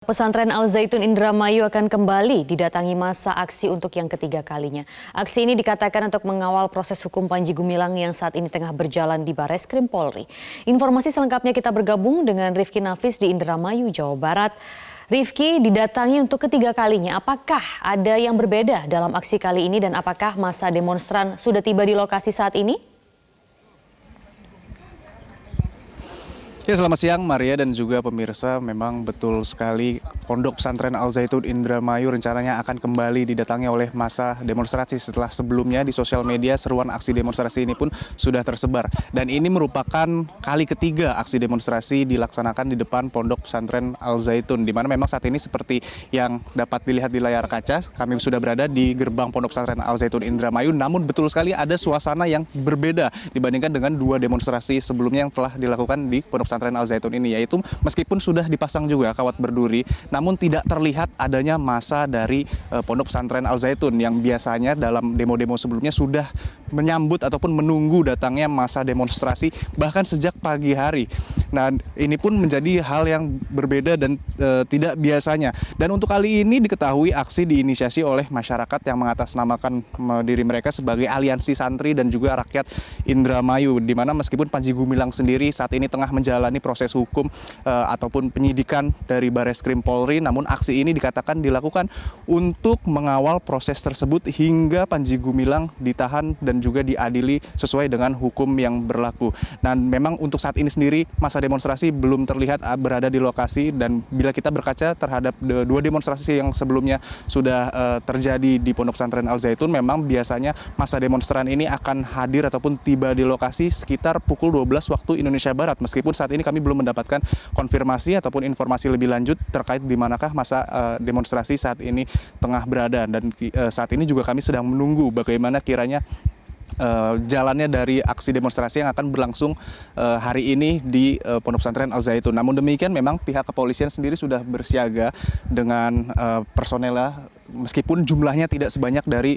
Pesantren Al Zaitun Indramayu akan kembali didatangi masa aksi untuk yang ketiga kalinya. Aksi ini dikatakan untuk mengawal proses hukum Panji Gumilang yang saat ini tengah berjalan di Bareskrim Polri. Informasi selengkapnya kita bergabung dengan Rifki Nafis di Indramayu, Jawa Barat. Rifki didatangi untuk ketiga kalinya. Apakah ada yang berbeda dalam aksi kali ini dan apakah masa demonstran sudah tiba di lokasi saat ini? Ya, selamat siang Maria dan juga pemirsa. Memang betul sekali Pondok Pesantren Al Zaitun Indramayu rencananya akan kembali didatangi oleh massa demonstrasi setelah sebelumnya di sosial media seruan aksi demonstrasi ini pun sudah tersebar. Dan ini merupakan kali ketiga aksi demonstrasi dilaksanakan di depan Pondok Pesantren Al Zaitun, di mana memang saat ini seperti yang dapat dilihat di layar kaca, kami sudah berada di gerbang Pondok Pesantren Al Zaitun Indramayu. Namun betul sekali ada suasana yang berbeda dibandingkan dengan dua demonstrasi sebelumnya yang telah dilakukan di Pondok Pesantren Al Zaitun ini, yaitu meskipun sudah dipasang juga kawat berduri, namun tidak terlihat adanya massa dari Pondok Pesantren Al Zaitun yang biasanya dalam demo-demo sebelumnya sudah menyambut ataupun menunggu datangnya massa demonstrasi bahkan sejak pagi hari. Nah, ini pun menjadi hal yang berbeda dan tidak biasanya. Dan untuk kali ini diketahui aksi diinisiasi oleh masyarakat yang mengatasnamakan diri mereka sebagai Aliansi Santri dan juga Rakyat Indramayu, di mana meskipun Panji Gumilang sendiri saat ini tengah menjalani proses hukum ataupun penyidikan dari Bareskrim Polri, namun aksi ini dikatakan dilakukan untuk mengawal proses tersebut hingga Panji Gumilang ditahan dan juga diadili sesuai dengan hukum yang berlaku. Dan memang untuk saat ini sendiri masa demonstrasi belum terlihat berada di lokasi, dan bila kita berkaca terhadap dua demonstrasi yang sebelumnya sudah terjadi di Pondok Pesantren Al Zaitun, memang biasanya masa demonstran ini akan hadir ataupun tiba di lokasi sekitar pukul 12 waktu Indonesia Barat. Meskipun saat ini kami belum mendapatkan konfirmasi ataupun informasi lebih lanjut terkait di manakah masa demonstrasi saat ini tengah berada, dan saat ini juga kami sedang menunggu bagaimana kiranya jalannya dari aksi demonstrasi yang akan berlangsung hari ini di Pondok Pesantren Al Zaitun. Namun demikian memang pihak kepolisian sendiri sudah bersiaga dengan personelnya, meskipun jumlahnya tidak sebanyak dari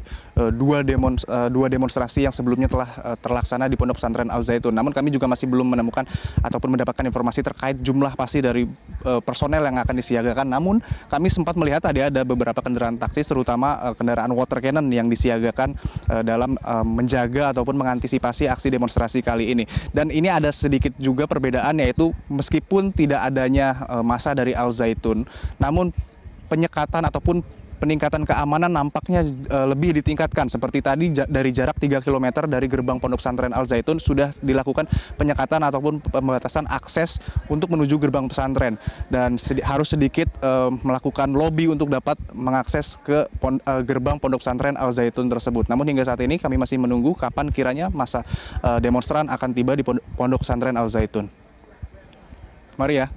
dua demonstrasi yang sebelumnya telah terlaksana di Pondok Pesantren Al Zaitun. Namun kami juga masih belum menemukan ataupun mendapatkan informasi terkait jumlah pasti dari personel yang akan disiagakan. Namun kami sempat melihat ada beberapa kendaraan taktis, terutama kendaraan water cannon yang disiagakan dalam menjaga ataupun mengantisipasi aksi demonstrasi kali ini. Dan ini ada sedikit juga perbedaan, yaitu meskipun tidak adanya massa dari Al Zaitun, namun penyekatan ataupun peningkatan keamanan nampaknya lebih ditingkatkan. Seperti tadi dari jarak 3 km dari gerbang Pondok Pesantren Al Zaitun sudah dilakukan penyekatan ataupun pembatasan akses untuk menuju gerbang pesantren, dan harus sedikit melakukan lobby untuk dapat mengakses ke gerbang Pondok Pesantren Al Zaitun tersebut. Namun hingga saat ini kami masih menunggu kapan kiranya masa demonstran akan tiba di Pondok Pesantren Al Zaitun. Maria.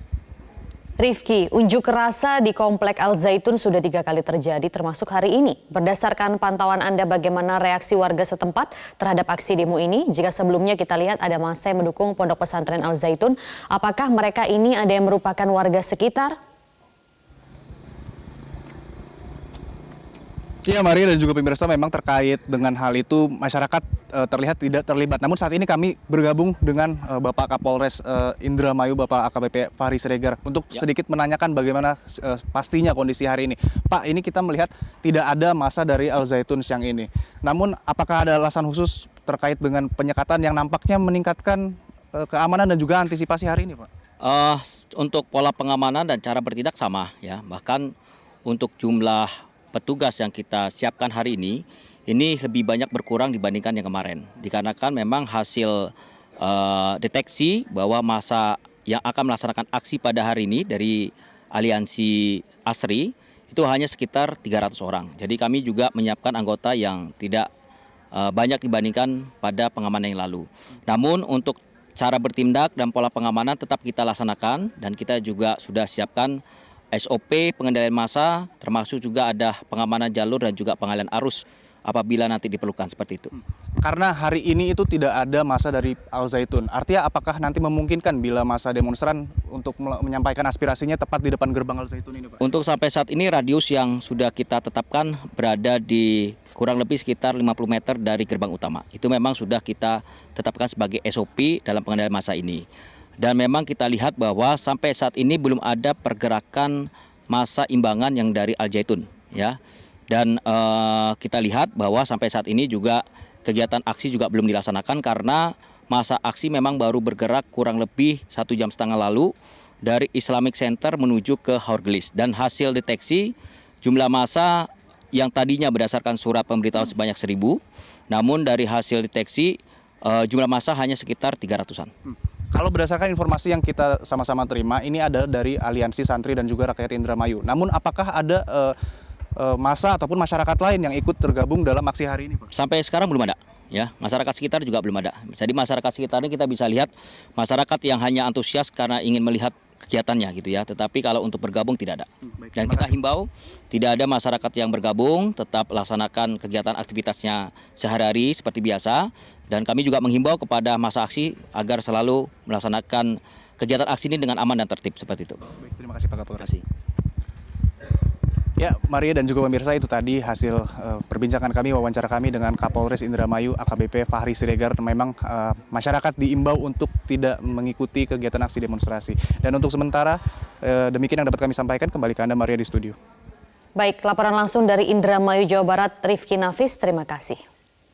Rifki, unjuk rasa di Komplek Al Zaitun sudah 3 kali terjadi termasuk hari ini. Berdasarkan pantauan Anda, bagaimana reaksi warga setempat terhadap aksi demo ini? Jika sebelumnya kita lihat ada massa yang mendukung Pondok Pesantren Al Zaitun, apakah mereka ini ada yang merupakan warga sekitar? Ya, Maria dan juga pemirsa, memang terkait dengan hal itu masyarakat terlihat tidak terlibat. Namun saat ini kami bergabung dengan Bapak Kapolres Indramayu, Bapak AKBP Fahri Siregar, untuk sedikit menanyakan bagaimana pastinya kondisi hari ini. Pak, ini kita melihat tidak ada massa dari Al Zaitun siang ini. Namun apakah ada alasan khusus terkait dengan penyekatan yang nampaknya meningkatkan keamanan dan juga antisipasi hari ini, Pak? Untuk pola pengamanan dan cara bertindak sama ya. Bahkan untuk jumlah petugas yang kita siapkan hari ini lebih banyak berkurang dibandingkan yang kemarin. Dikarenakan memang hasil deteksi bahwa massa yang akan melaksanakan aksi pada hari ini dari Aliansi ASRI itu hanya sekitar 300 orang. Jadi kami juga menyiapkan anggota yang tidak banyak dibandingkan pada pengamanan yang lalu. Namun untuk cara bertindak dan pola pengamanan tetap kita laksanakan, dan kita juga sudah siapkan SOP pengendalian massa, termasuk juga ada pengamanan jalur dan juga pengalihan arus apabila nanti diperlukan seperti itu. Karena hari ini itu tidak ada massa dari Al Zaitun, artinya apakah nanti memungkinkan bila massa demonstran untuk menyampaikan aspirasinya tepat di depan gerbang Al Zaitun ini, Pak? Untuk sampai saat ini radius yang sudah kita tetapkan berada di kurang lebih sekitar 50 meter dari gerbang utama. Itu memang sudah kita tetapkan sebagai SOP dalam pengendalian massa ini. Dan memang kita lihat bahwa sampai saat ini belum ada pergerakan masa imbangan yang dari Al Zaitun, ya. Dan kita lihat bahwa sampai saat ini juga kegiatan aksi juga belum dilaksanakan karena masa aksi memang baru bergerak kurang lebih 1,5 jam lalu dari Islamic Center menuju ke Haurgelis. Dan hasil deteksi jumlah massa yang tadinya berdasarkan surat pemberitahuan sebanyak 1.000, namun dari hasil deteksi jumlah massa hanya sekitar 300-an. Kalau berdasarkan informasi yang kita sama-sama terima, ini adalah dari Aliansi Santri dan juga Rakyat Indramayu. Namun apakah ada massa ataupun masyarakat lain yang ikut tergabung dalam aksi hari ini, Pak? Sampai sekarang belum ada, ya. Masyarakat sekitar juga belum ada. Jadi masyarakat sekitar ini kita bisa lihat masyarakat yang hanya antusias karena ingin melihat kegiatannya gitu ya. Tetapi kalau untuk bergabung tidak ada. Baik, Dan kita himbau tidak ada masyarakat yang bergabung, tetap laksanakan kegiatan aktivitasnya sehari-hari seperti biasa. Dan kami juga menghimbau kepada massa aksi agar selalu melaksanakan kegiatan aksi ini dengan aman dan tertib seperti itu. Baik, terima kasih Pak Kapolres. Terima kasih. Ya, Maria dan juga pemirsa, itu tadi hasil perbincangan kami, wawancara kami dengan Kapolres Indramayu AKBP Fahri Siregar. Memang masyarakat diimbau untuk tidak mengikuti kegiatan aksi demonstrasi. Dan untuk sementara demikian yang dapat kami sampaikan. Kembali ke Anda, Maria, di studio. Baik, laporan langsung dari Indramayu, Jawa Barat, Rifki Nafis, terima kasih.